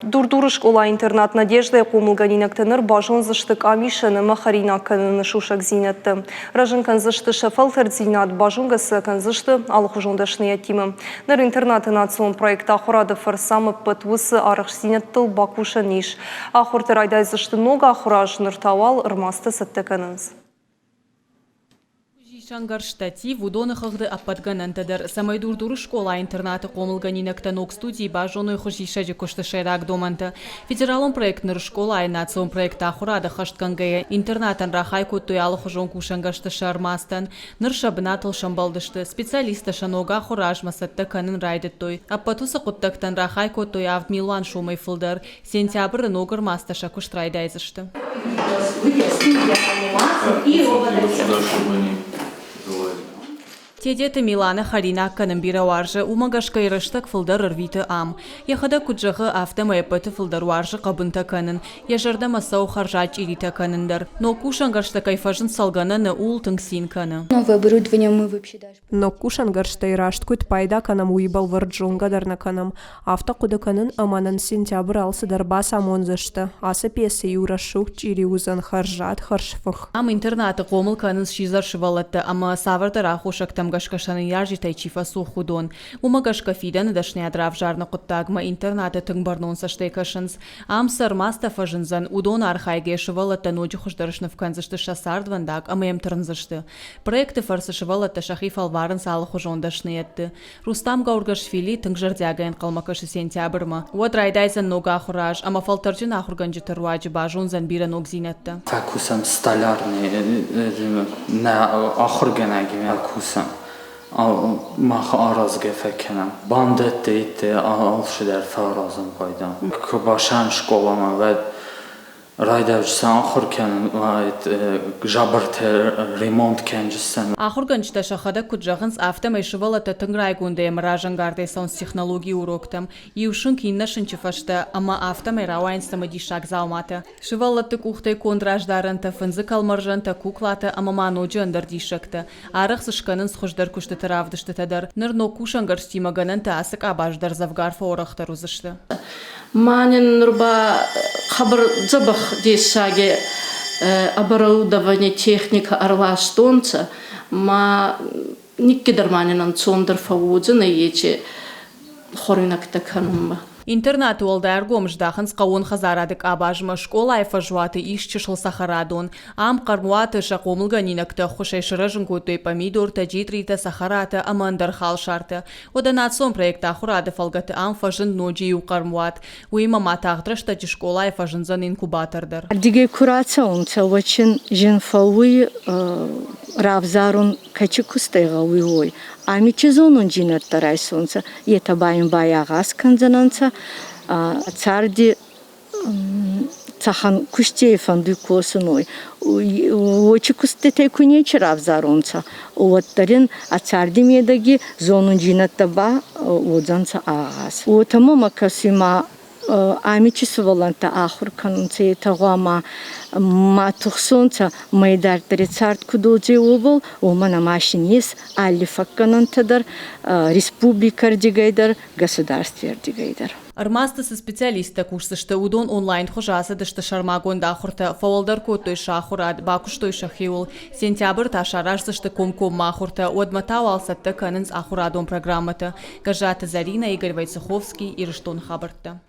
Дурдуры школа-интернат «Надежда» қомылғанинак тенер бажон зыштык амишыны махарина кынны шушак зинетті. Ражын канзышты шафалтер зинат бажонгасы канзышты алых жондашны ятимы. Нар интернаты национ проекта ахурады фарсамы пытвысы арық зинеттіл бакуша ниш. Ахуртыр айдай зышты нога ахураж ныртавал ырмасты сытты кыныныз. Шангар штати вудонахагды аппатганантадыр. Самай дурдуры школа-интернаты қомылғанинакта нок студии бажону хожишаджи кошташайрак доманты. Федералон проектныр школа национ проекта ахурады хашткангая интернатан рахай коттуялы хожон кушангашты шармастан. Ныр шабынатыл шамбалдышты. Специалиста шанога ахураж масатты канын райдеттой. Аппатуса коттактан рахай коттуявд Милан шумай фылдар. Сентябры ногыр масташа куштрайдайзышты. Тедеті Милана Харина канымбира варжы умагашка ирыштак фылдар ырвиты ам. Яхада куджағы автомайпыты фылдар варжы қабынта канын. Яжарда масау харжач ирита канындар. Но кушангашта кайфажын салгананы ул тыңсин каны. Новое оборудование мы вообще даже. Но кушангашта ирашт кут пайда канам уйбал варджунга дарна канам. Авто куда канын аманан сентябрь алсыдар бас амонзышты. Асы песі юрашук чири узан харжат харшфых. Ам интернаты қомыл канын шизар шывалатты, ама савардар ахушактам гашкашаны яржи тайчифа сухудон. Умагашка фидан дашне адрав жарна куттагма интернаты тыңбарнон саштайкашынс. Ам сармаста фажынзан удон архайге шывалатта ноджи хуждарышны в канзышты шасардвандак, ама ем тырнзышты. Проекты фарсы шывалатта шахи фалварын салы хужон дашны етті. Рустам Гаургашвили тыңжардягайын қалмакашы сентябрма. Вот райдайзан нога ахураж, ама фалтарджин ахурганжы тыруаджы бажунзан бира ног зинетті. Факусам столярный, на ахурганагими факусам. Мах аразге фекенам. Бандет дейте алшы дер фаразым пайдам. Кубашан школама вед райдавчсан ахуркен жабырт ремонт кенжсэн. Ахурганчта шахада куджахынс автомай шывалата тыңрайгунде мражангарды сон технологии уроктам. Иушын киннашынчы фашта, ама автомай рауайнстамы дишак залматы. Шывалаты кухтай кондраждарынта фынзы калмаржанта куклаты ама мануджы андар дишакты. Арық сышканын схождар кушты таравдышты тадар. Нырно кушангар стимаганынта асык абаждар завгарфа орахтар узышты. Манин нурба хабар забах десаге оборудование техника арваштонца ма никкидар манинан цондер фавудзына ече хоринакта канумма. Интернат уолдар гомждахынс қауын хазарадык абажма школа айфажуаты ишчышыл сахарадон. Ам қармуаты шақомылганинакта хушайшырыжын көтой помидор таджитрита сахарата амандар хал шарты. Оданат сон проекта хурады фалгаты ам фажын ноджию қармуат. Уима матағдрышта жи школа айфажынзан инкубатордар. Диге курация онца очень жинфауи равзарун качикустайга уйой. Ами чизонун жинаттарай сонца. Ета байын баяғас канзананца. Царди цахан куштеефан дүйкосыной. Очи кустетей кунечи равзарунца. Оттарин царди медаги зонун жинаттаба одзанца ағас. Отама макасима Амичи суваланта ахур канунце тагуама матухсонца майдар трицарт кудоджи обол омана машинис алифакканантадар республикар дигайдар государствер дигайдар. Армастасы специалиста курсышты удон онлайн хожасы дышты шармагонда ахурта фавалдар коттой шахурад бакуштой шахиул сентябрь ташарашсышты комком махурта одматау алсатты канынс ахурадон программата. Кажата Зарина, Игорь Войцеховский, Ирыштон Хабарта.